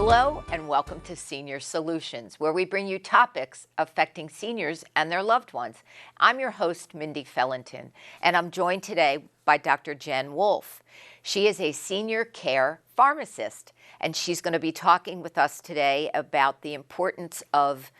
Hello and welcome to Senior Solutions, where we bring you topics affecting seniors and their loved ones. I'm your host, Mindy Fellenton, and I'm joined today by Dr. Jen Wolfe. She is a senior care pharmacist, and she's going to be talking with us today about the importance of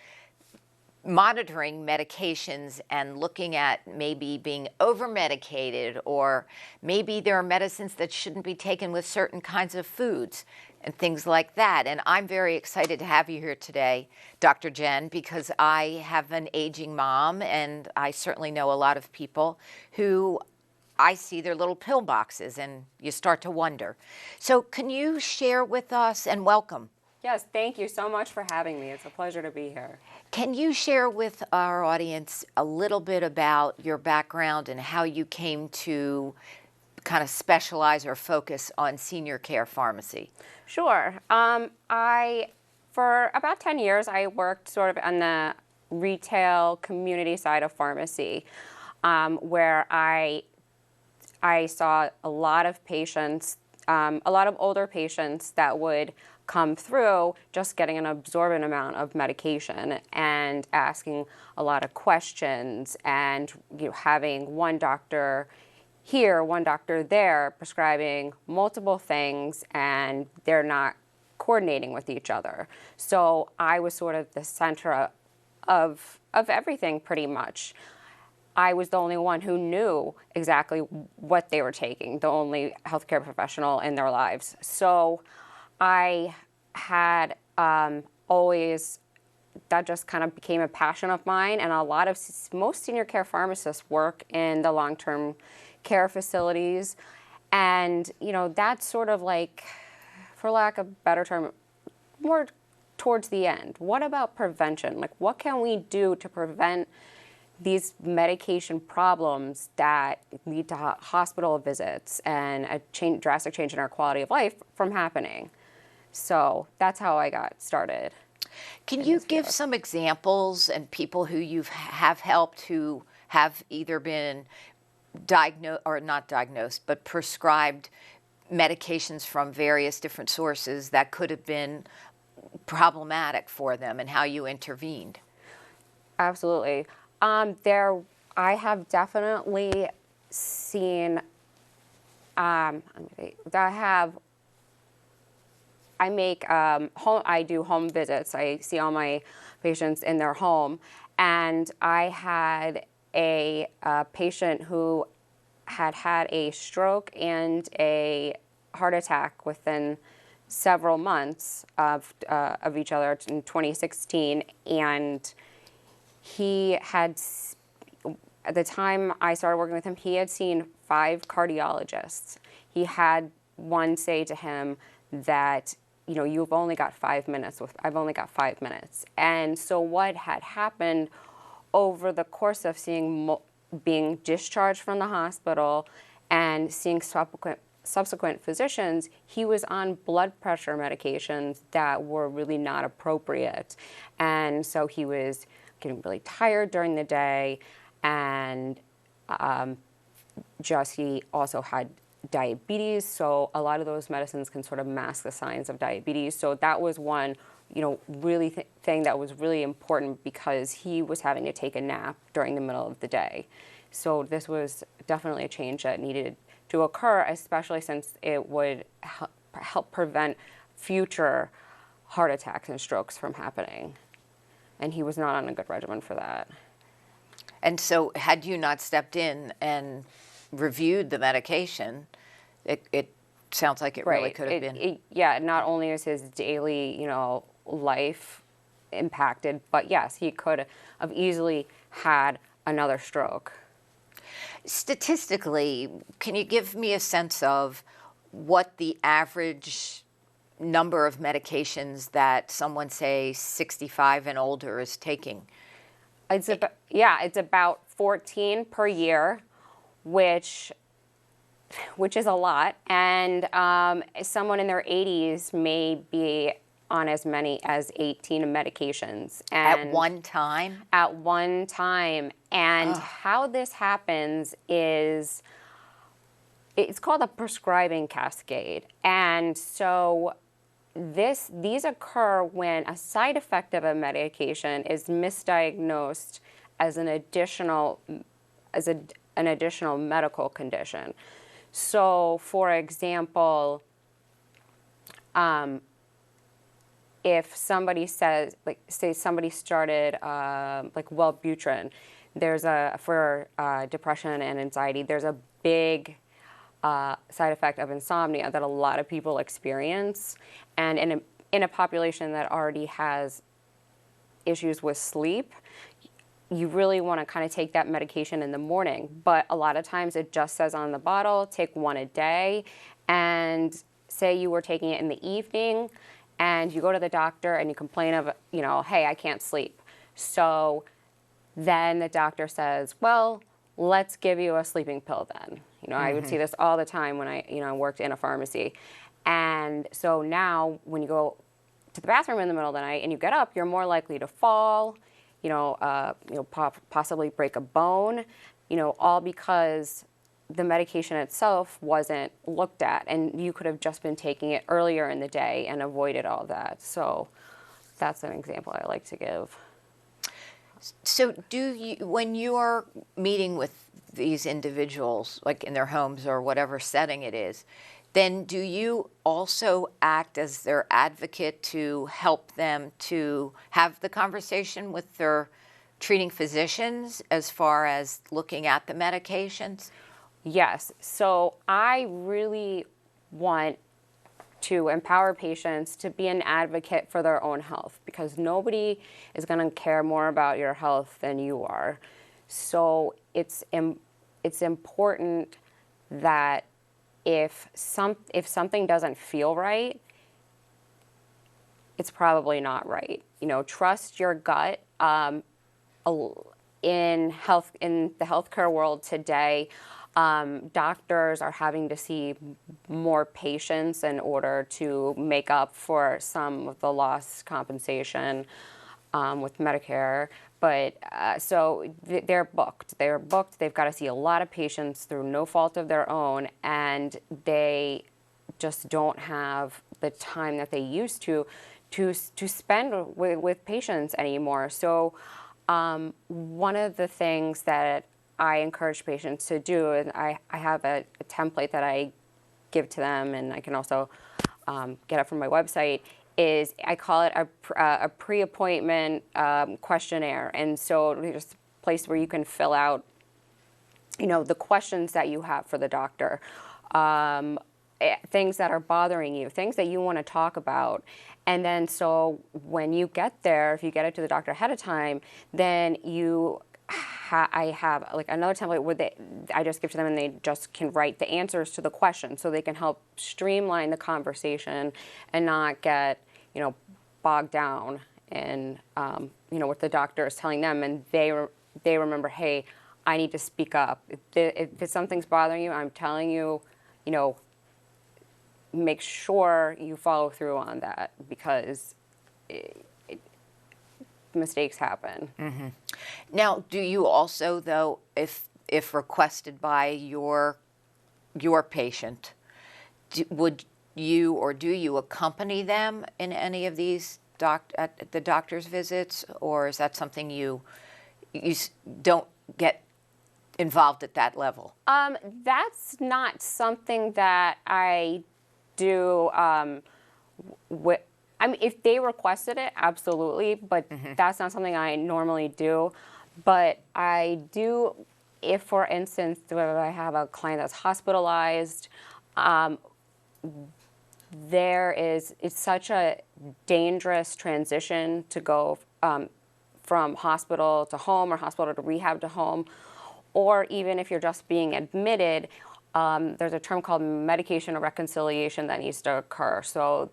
monitoring medications and looking at maybe being over-medicated, or maybe there are medicines that shouldn't be taken with certain kinds of foods and things like that. And I'm very excited to have you here today, Dr. Jen, because I have an aging mom, and I certainly know a lot of people who I see their little pill boxes and you start to wonder. So can you share with us, and welcome. Yes, thank you so much for having me. It's a pleasure to be here. Can you share with our audience a little bit about your background and how you came to kind of specialize or focus on senior care pharmacy? Sure. For about 10 years, I worked sort of on the retail community side of pharmacy, where I saw a lot of patients, a lot of older patients that would come through just getting an absorbent amount of medication and asking a lot of questions, and having one doctor here, one doctor there prescribing multiple things, and they're not coordinating with each other. So I was sort of the center of everything pretty much. I was the only one who knew exactly what they were taking, the only healthcare professional in their lives. So I had always, that just kind of became a passion of mine, and most senior care pharmacists work in the long-term care facilities, and that's sort of like, for lack of a better term, more towards the end. What about prevention? Like, what can we do to prevent these medication problems that lead to hospital visits and a drastic change in our quality of life from happening? So that's how I got started. Can you give some examples and people who you have helped who have either been diagnosed, or not diagnosed, but prescribed medications from various different sources that could have been problematic for them, and how you intervened? Absolutely. I have definitely seen, I do home visits. I see all my patients in their home, and I had a patient who had a stroke and a heart attack within several months of each other in 2016, and he had, at the time I started working with him, he had seen 5 cardiologists. He had one say to him that, you've only got 5 minutes. I've only got 5 minutes. And so what had happened over the course of being discharged from the hospital and seeing subsequent physicians, he was on blood pressure medications that were really not appropriate. And so he was getting really tired during the day, and he also had diabetes, so a lot of those medicines can sort of mask the signs of diabetes. So that was one, really thing that was really important, because he was having to take a nap during the middle of the day. So this was definitely a change that needed to occur, especially since it would help prevent future heart attacks and strokes from happening. And he was not on a good regimen for that. And so had you not stepped in and reviewed the medication, it sounds like it really could have been. Not only is his daily, life impacted, but yes, he could have easily had another stroke. Statistically, can you give me a sense of what the average number of medications that someone, say, 65 and older is taking? It's about 14 per year, which is a lot. And someone in their 80s may be on as many as 18 medications. And at one time? At one time. And how this happens is, it's called a prescribing cascade. And so these occur when a side effect of a medication is misdiagnosed as an additional medical condition. So, for example, if somebody says, like, say somebody started like Wellbutrin, for depression and anxiety, there's a big side effect of insomnia that a lot of people experience, and in a population that already has issues with sleep, you really want to kind of take that medication in the morning. But a lot of times it just says on the bottle, take one a day. And say you were taking it in the evening and you go to the doctor and you complain of, hey, I can't sleep. So then the doctor says, well, let's give you a sleeping pill then. I would see this all the time when I worked in a pharmacy. And so now when you go to the bathroom in the middle of the night and you get up, you're more likely to fall, possibly break a bone, all because the medication itself wasn't looked at, and you could have just been taking it earlier in the day and avoided all that. So that's an example I like to give. So when you are meeting with these individuals, like in their homes or whatever setting it is, then do you also act as their advocate to help them to have the conversation with their treating physicians as far as looking at the medications? Yes. So I really want to empower patients to be an advocate for their own health, because nobody is going to care more about your health than you are. So it's important that if something doesn't feel right, it's probably not right. Trust your gut. In the healthcare world today, doctors are having to see more patients in order to make up for some of the lost compensation with Medicare. But so they're booked. They're booked. They've got to see a lot of patients through no fault of their own, and they just don't have the time that they used to spend with patients anymore. So one of the things that I encourage patients to do, and I have a template that I give to them, and I can also get it from my website, is I call it a pre-appointment questionnaire. And so it's a place where you can fill out, the questions that you have for the doctor, things that are bothering you, things that you want to talk about. And then so when you get there, if you get it to the doctor ahead of time, then I have like another template where I just give to them, and they just can write the answers to the questions, so they can help streamline the conversation and not get bogged down in what the doctor is telling them, and they remember, hey, I need to speak up. If something's bothering you, I'm telling you, make sure you follow through on that, because mistakes happen. Mm-hmm. Now, do you also, though, if requested by your patient, would you or do you accompany them in any of these at the doctor's visits, or is that something you don't get involved at that level? That's not something that I do. If they requested it, absolutely, but that's not something I normally do. But I do, if, for instance, I have a client that's hospitalized, it's such a dangerous transition to go from hospital to home, or hospital to rehab to home, or even if you're just being admitted, there's a term called medication reconciliation that needs to occur. So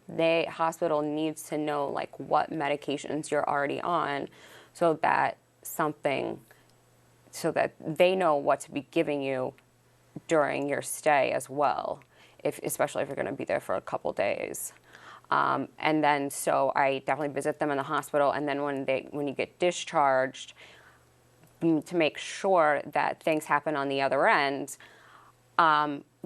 hospital needs to know like what medications you're already on, so that they know what to be giving you during your stay as well, especially if you're going to be there for a couple days. And then so I definitely visit them in the hospital, and then when you get discharged, to make sure that things happen on the other end,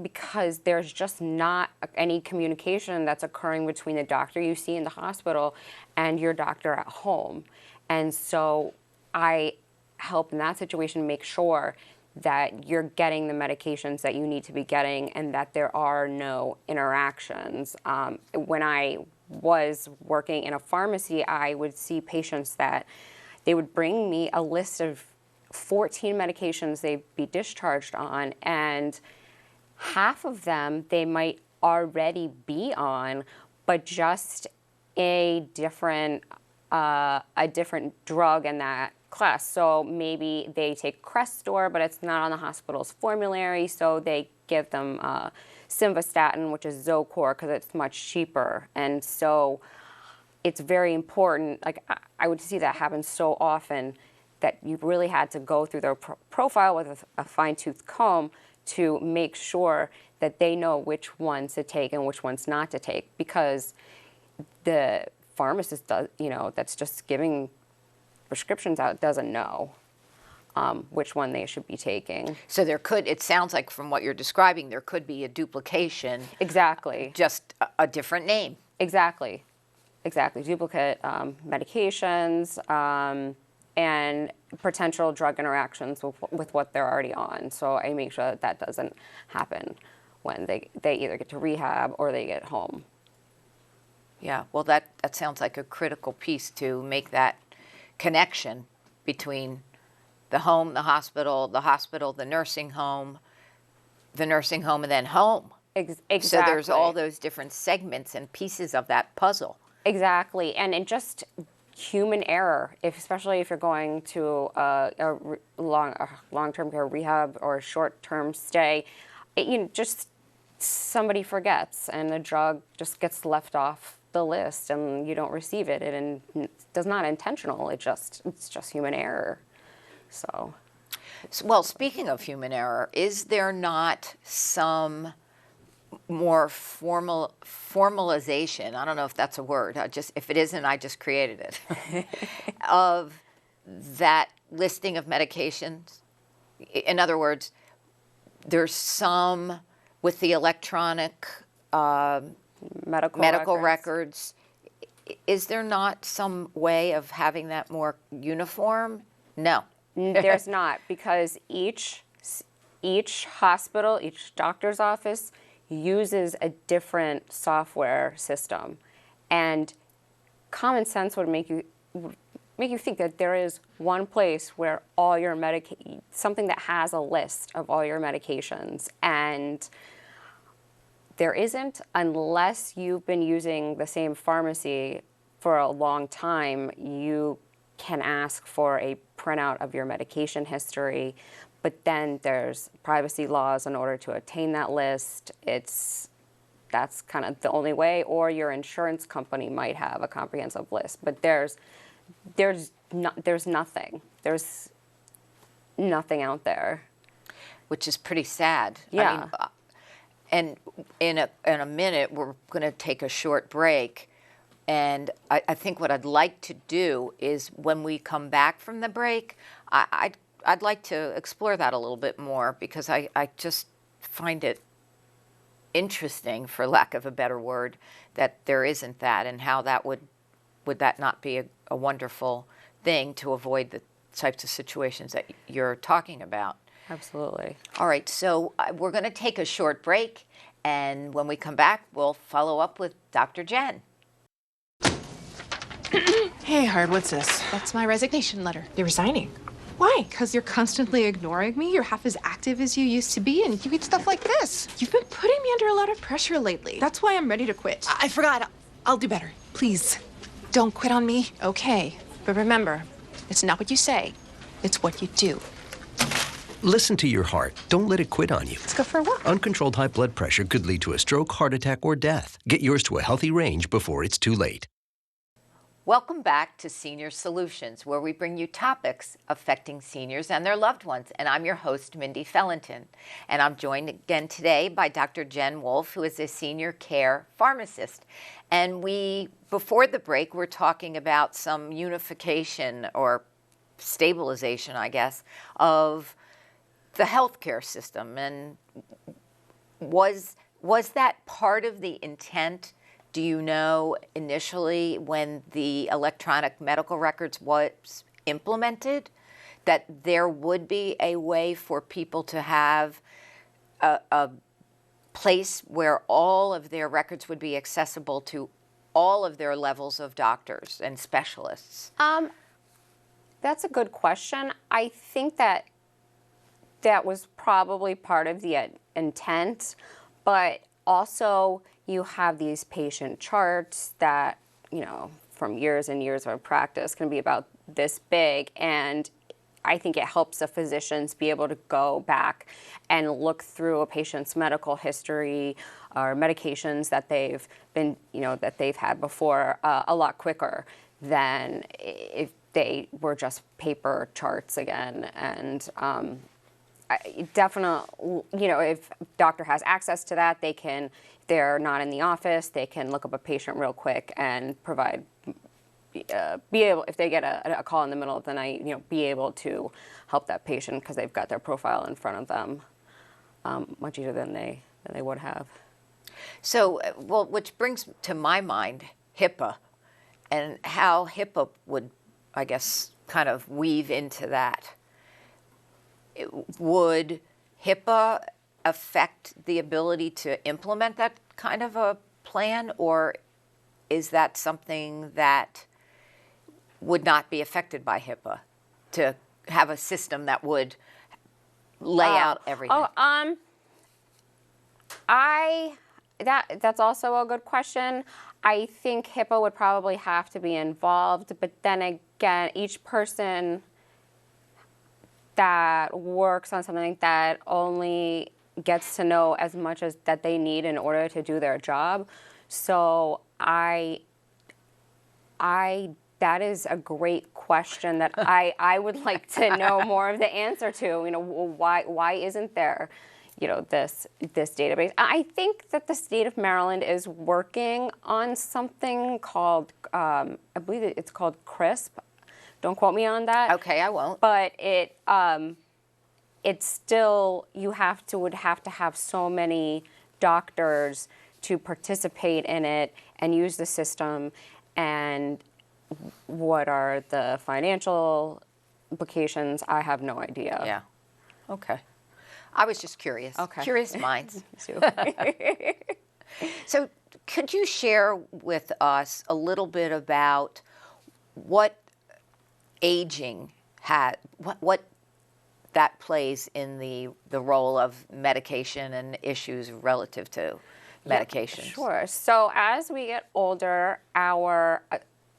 because there's just not any communication that's occurring between the doctor you see in the hospital and your doctor at home. And so I help in that situation make sure that you're getting the medications that you need to be getting and that there are no interactions. When I was working in a pharmacy, I would see patients that they would bring me a list of 14 medications they'd be discharged on, and half of them they might already be on, but just a different drug in that class. So maybe they take Crestor, but it's not on the hospital's formulary, so they give them simvastatin, which is Zocor, because it's much cheaper. And so it's very important. Like, I would see that happen so often that you really had to go through their profile with a fine-tooth comb to make sure that they know which ones to take and which ones not to take, because the pharmacist does, that's just giving prescriptions out, doesn't know which one they should be taking. So it sounds like from what you're describing, there could be a duplication. Exactly. Just a different name. Exactly. Duplicate medications and potential drug interactions with what they're already on. So I make sure that doesn't happen when they either get to rehab or they get home. Yeah, well, that sounds like a critical piece to make that connection between the home, the hospital, the nursing home, and then home. Exactly. So there's all those different segments and pieces of that puzzle. Exactly, and just human error, especially if you're going to a long-term care rehab or a short-term stay, just somebody forgets and the drug just gets left off the list and you don't receive it, and it's not intentional. It's just human error. So, well, speaking of human error, is there not some more formalization, I don't know if that's a word, if it isn't, I just created it, of that listing of medications? In other words, there's some with the electronic medical records. Is there not some way of having that more uniform? No. There's not, because each hospital, each doctor's office uses a different software system, and common sense would make you think that there is one place where all your something that has a list of all your medications, and there isn't, unless you've been using the same pharmacy for a long time. You can ask for a printout of your medication history, but then there's privacy laws in order to obtain that list. That's kind of the only way, or your insurance company might have a comprehensive list. But there's nothing. There's nothing out there, which is pretty sad. Yeah. I mean, and in a minute we're going to take a short break. And I think what I'd like to do is, when we come back from the break, I'd like to explore that a little bit more, because I just find it interesting, for lack of a better word, that there isn't that, and how that would that not be a wonderful thing to avoid the types of situations that you're talking about. Absolutely. All right, so we're going to take a short break, and when we come back, we'll follow up with Dr. Jen. Hey, Hard, what's this? That's my resignation letter. You're resigning. Why? Because you're constantly ignoring me. You're half as active as you used to be, and you eat stuff like this. You've been putting me under a lot of pressure lately. That's why I'm ready to quit. I forgot. I'll do better. Please, don't quit on me. Okay, but remember, it's not what you say, it's what you do. Listen to your heart. Don't let it quit on you. Let's go for a walk. Uncontrolled high blood pressure could lead to a stroke, heart attack, or death. Get yours to a healthy range before it's too late. Welcome back to Senior Solutions, where we bring you topics affecting seniors and their loved ones. And I'm your host, Mindy Fellenton. And I'm joined again today by Dr. Jen Wolfe, who is a senior care pharmacist. And before the break, we're talking about some unification or stabilization, I guess, of the healthcare system. And Was that part of the intent? Do you know initially when the electronic medical records was implemented that there would be a way for people to have a place where all of their records would be accessible to all of their levels of doctors and specialists? That's a good question. I think that was probably part of the intent, but also you have these patient charts that, from years and years of practice can be about this big, and I think it helps the physicians be able to go back and look through a patient's medical history or medications that they've been, that they've had before a lot quicker than if they were just paper charts again. And definitely, if doctor has access to that, they can, if they're not in the office, they can look up a patient real quick and provide, be able, if they get a call in the middle of the night, be able to help that patient because they've got their profile in front of them much easier than they would have. So, well, which brings to my mind HIPAA and how HIPAA would, I guess, kind of weave into that. Would HIPAA affect the ability to implement that kind of a plan, or is that something that would not be affected by HIPAA, to have a system that would lay out everything? That's also a good question. I think HIPAA would probably have to be involved, but then again, each person that works on something like that only gets to know as much as that they need in order to do their job. So that is a great question that I would like to know more of the answer to. Why isn't there, this database? I think that the state of Maryland is working on something called, I believe it's called CRISP. Don't quote me on that. Okay, I won't. But it's still, would have to have so many doctors to participate in it and use the system, and what are the financial implications? I have no idea. Yeah. Okay. I was just curious. Okay. Curious minds. So could you share with us a little bit about what aging what that plays in the role of medication and issues relative to medications? Yep, sure. So as we get older,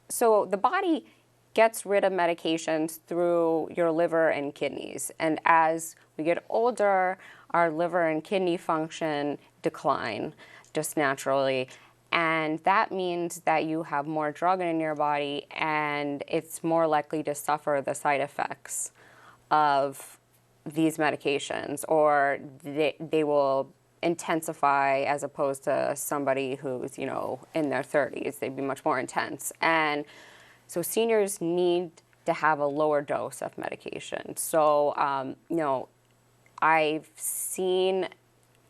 so the body gets rid of medications through your liver and kidneys. And as we get older, our liver and kidney function decline just naturally. And that means that you have more drug in your body, and it's more likely to suffer the side effects of these medications, or they will intensify as opposed to somebody who's, in their 30s. They'd be much more intense. And so seniors need to have a lower dose of medication. So, I've seen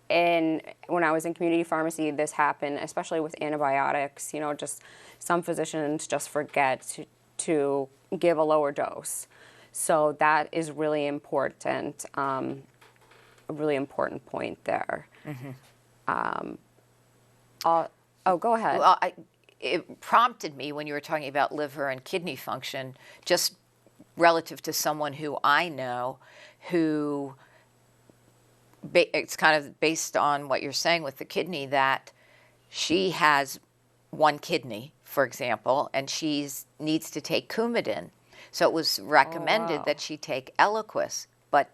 when I was in community pharmacy, this happened, especially with antibiotics. Just some physicians just forget to give a lower dose. So that is really important, a really important point there. Mm-hmm. Go ahead. Well, it prompted me when you were talking about liver and kidney function, just relative to someone who I know who, it's kind of based on what you're saying with the kidney, that she has one kidney, for example, and she needs to take Coumadin. So it was recommended that she take Eliquis, but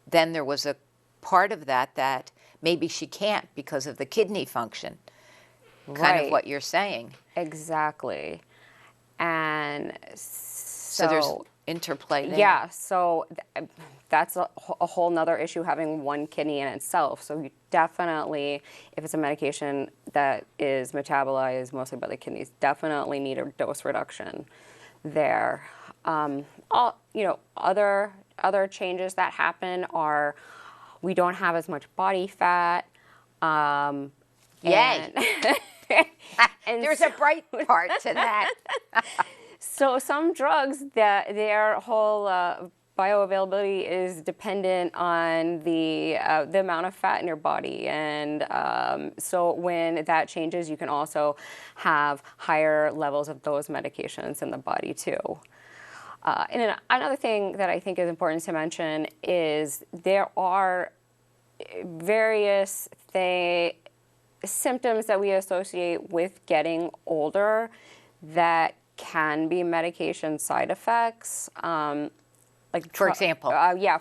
then there was a part of that maybe she can't because of the kidney function. Kind of what you're saying. Exactly. And so there's interplay there. Yeah, so that's a whole nother issue, having one kidney in itself. So you definitely, if it's a medication that is metabolized mostly by the kidneys, definitely need a dose reduction there. Other changes that happen are we don't have as much body fat. Yay. And There's a bright part to that. so some drugs, that their whole bioavailability is dependent on the amount of fat in your body, and so when that changes, you can also have higher levels of those medications in the body too. And another thing that I think is important to mention is there are various symptoms that we associate with getting older that can be medication side effects. For example?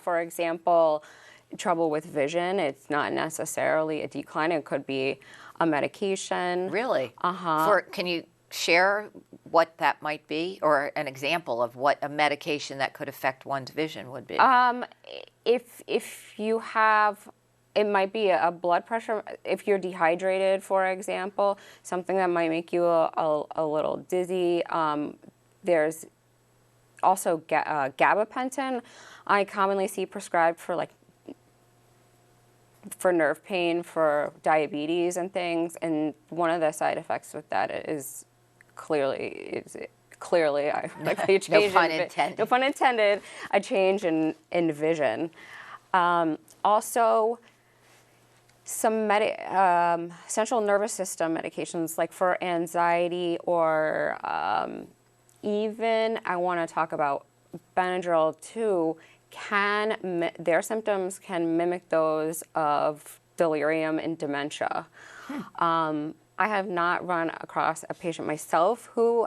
For example, trouble with vision. It's not necessarily a decline. It could be a medication. Really? Can you share what that might be, or an example of what a medication that could affect one's vision would be? If you have, it might be a blood pressure. If you're dehydrated, for example, something that might make you a little dizzy. There's also gabapentin. I commonly see prescribed for nerve pain, for diabetes and things. And one of the side effects with that is clearly a change. No pun intended. No pun intended. A change in vision. Also, some central nervous system medications, like for anxiety, or even I want to talk about Benadryl too. Their symptoms can mimic those of delirium and dementia. I have not run across a patient myself who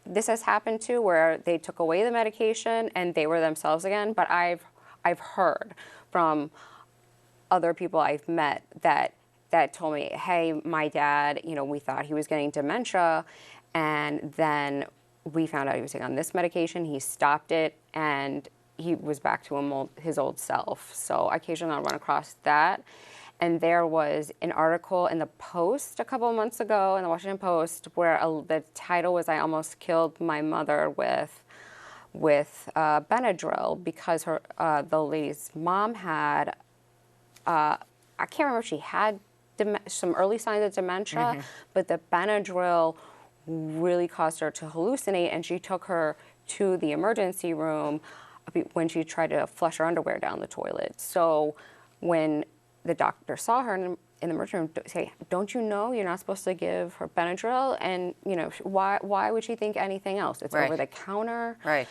this has happened to, where they took away the medication and they were themselves again. But I've heard from other people I've met that told me, hey, my dad, we thought he was getting dementia, and then we found out he was on this medication. He stopped it, and he was back to his old self. So occasionally I'll run across that. And there was an article in the Post a couple of months ago, in the Washington Post, where the title was, "I almost killed my mother with Benadryl," because the lady's mom had, I can't remember if she had some early signs of dementia, but the Benadryl really caused her to hallucinate, and she took her to the emergency room when she tried to flush her underwear down the toilet. So when the doctor saw her in the emergency room, say, "Don't you know you're not supposed to give her Benadryl?" And why would she think anything else? It's over the counter. Right.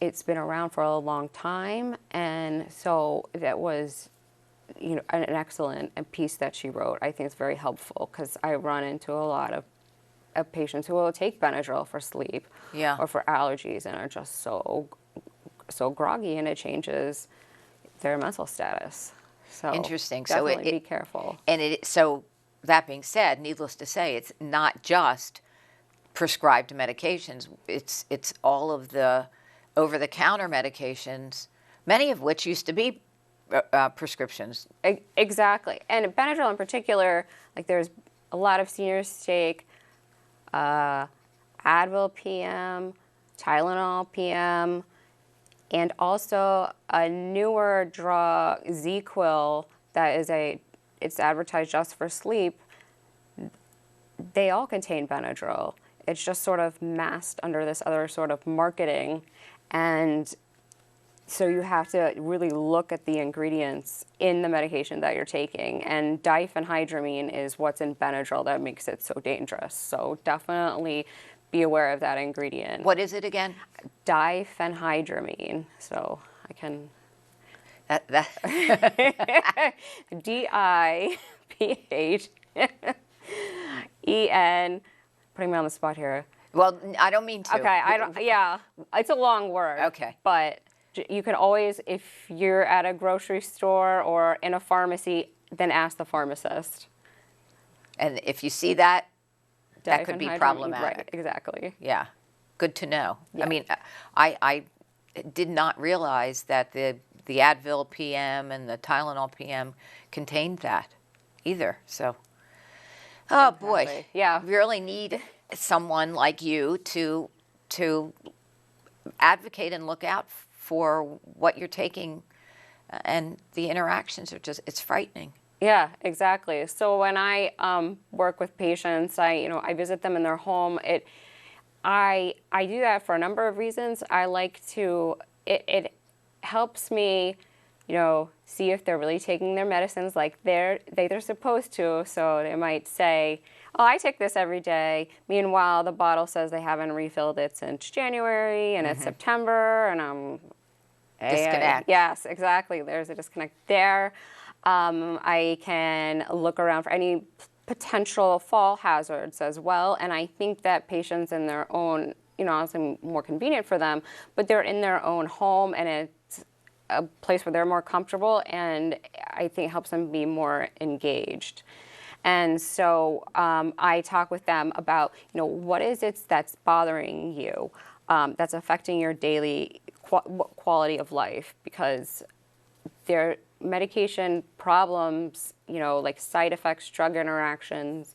It's been around for a long time, and so that was, an excellent piece that she wrote. I think it's very helpful, because I run into a lot of patients who will take Benadryl for sleep, or for allergies, and are just so groggy, and it changes their mental status. So interesting. Definitely be careful. And so that being said, needless to say, it's not just prescribed medications. It's all of the over-the-counter medications, many of which used to be prescriptions. Exactly. And Benadryl in particular, there's a lot of seniors take Advil PM, Tylenol PM, and also a newer drug, ZQuil, it's advertised just for sleep. They all contain Benadryl. It's just sort of masked under this other sort of marketing. And so you have to really look at the ingredients in the medication that you're taking. And diphenhydramine is what's in Benadryl that makes it so dangerous. So definitely be aware of that ingredient. What is it again? Diphenhydramine. So I can... DIPHEN. Putting me on the spot here. Well, I don't mean to. Okay, it's a long word. Okay. But you can always, if you're at a grocery store or in a pharmacy, then ask the pharmacist. And if you see that, that could be problematic. Right, exactly. Yeah, good to know. Yeah. I mean, I did not realize that the Advil PM and the Tylenol PM contained that either. So, oh boy, yeah, we really need someone like you to advocate and look out for what you're taking, and the interactions are it's frightening. Yeah, exactly. So when I work with patients, I visit them in their home. I do that for a number of reasons. I like to, it helps me, see if they're really taking their medicines like they're supposed to. So they might say, oh, I take this every day. Meanwhile, the bottle says they haven't refilled it since January and it's September, and I'm Disconnect. Yes, exactly. There's a disconnect there. I can look around for any potential fall hazards as well. And I think that patients in their own, it's more convenient for them, but they're in their own home and it's a place where they're more comfortable, and I think it helps them be more engaged. And so I talk with them about, what is it that's bothering you, that's affecting your daily quality of life, because their medication problems, like side effects, drug interactions,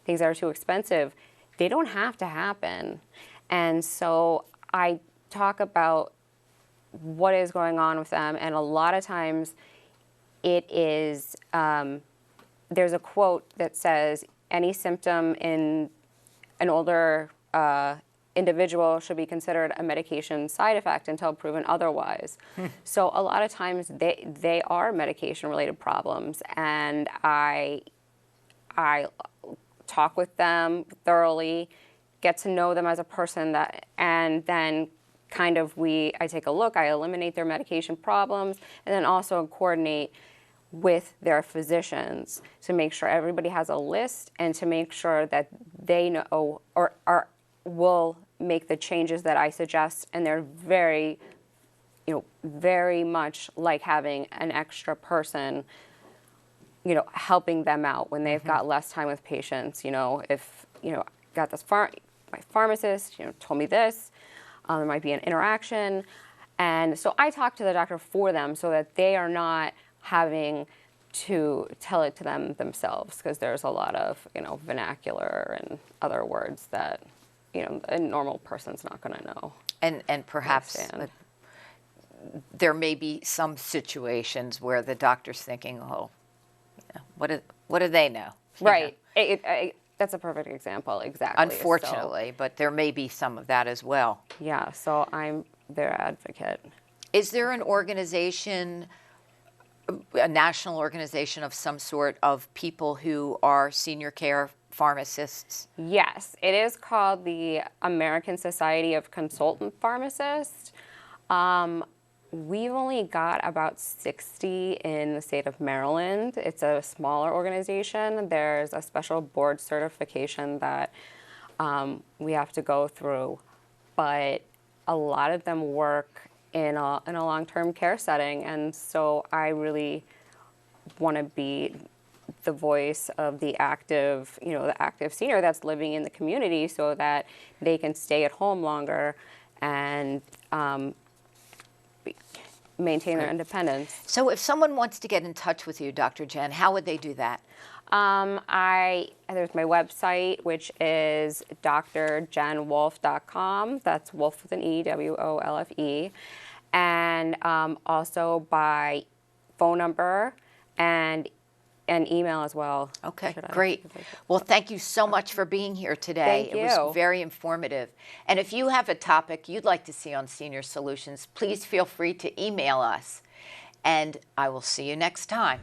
things that are too expensive, they don't have to happen. And so I talk about what is going on with them, and a lot of times it is, there's a quote that says, any symptom in an older individual should be considered a medication side effect until proven otherwise. So a lot of times they are medication-related problems, and I talk with them thoroughly, get to know them as a person, and then I take a look, I eliminate their medication problems, and then also coordinate with their physicians to make sure everybody has a list, and to make sure that they know or will make the changes that I suggest. And they're very, very much like having an extra person, helping them out when they've got less time with patients. If, got this my pharmacist, told me this, there might be an interaction. And so I talk to the doctor for them so that they are not having to tell it to them themselves, because there's a lot of, vernacular and other words that, a normal person's not going to know. And perhaps there may be some situations where the doctor's thinking, oh, what do they know? Right. That's a perfect example, exactly. Unfortunately, but there may be some of that as well. Yeah, so I'm their advocate. Is there an organization, a national organization of some sort, of people who are senior care pharmacists? Yes, it is called the American Society of Consultant Pharmacists. We've only got about 60 in the state of Maryland. It's a smaller organization. There's a special board certification that we have to go through, but a lot of them work in a long-term care setting, and so I really want to be the voice of the active senior that's living in the community, so that they can stay at home longer and maintain their independence. So if someone wants to get in touch with you, Dr. Jen, how would they do that? There's my website, which is drjenwolfe.com. That's Wolfe with an E, WOLFE. And also by phone number and email as well. Okay, great. Well, thank you so much for being here today. Thank you. It was very informative. And if you have a topic you'd like to see on Senior Solutions, please feel free to email us. And I will see you next time.